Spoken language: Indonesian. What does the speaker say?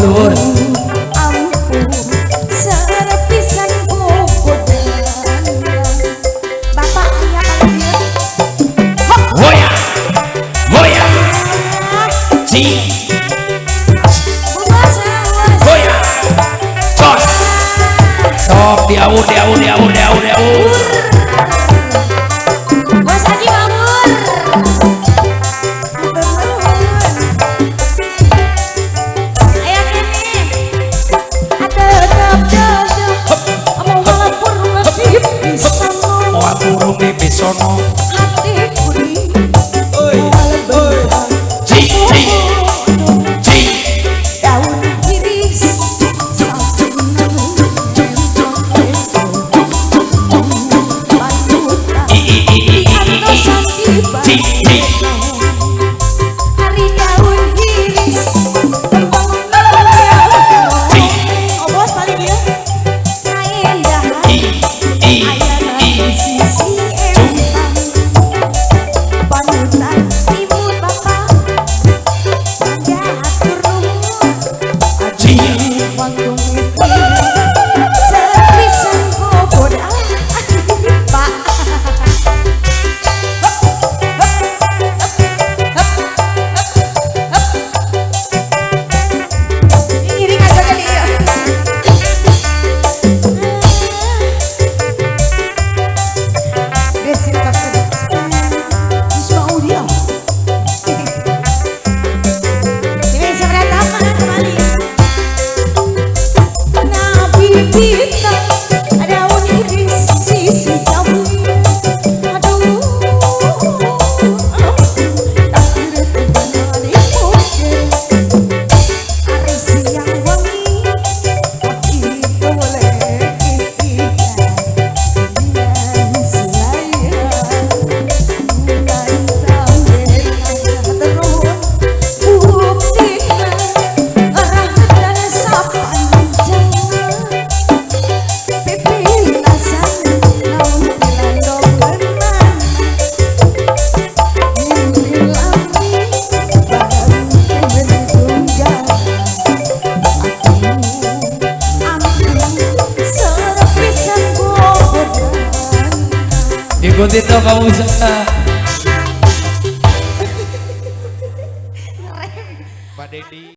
dhuwur. Ampun serepisan kokodan. Bapak ayah kalian. Hoya. Hoya. Ci. Hoya. Cos. Sok diawur. Mas Adi bangun. Ayo kene. Mau ngalapur lebih bisa Mau aku rumpi bisono. hati buri. Ci. Daun iris. Ci. Hari daun iris. Oh bos paling dia. Indah ayana sisi empang. Panutan ibu bapak. Jatur nuhun. Aduh waktu mikir. Sepisan kokodan. Pak. Iring aja kali ya. Desin kakak. Ismau dia. Ini seberapa kembali. Nabi kita daun iris sisi jauh. Aduh. Takdir kembali mungkin. Hari siang wangi, hati boleh ikhtiar. Dengan selaya, mulai tampil terus. Buktikan arah dan sapan jalan. Pipi lasan, naun bilang dobenan. Mimpi lami, baru bertunggal. Ampun serepisan kokodan. Ikuti toh kamu bisa. Pak Dedi.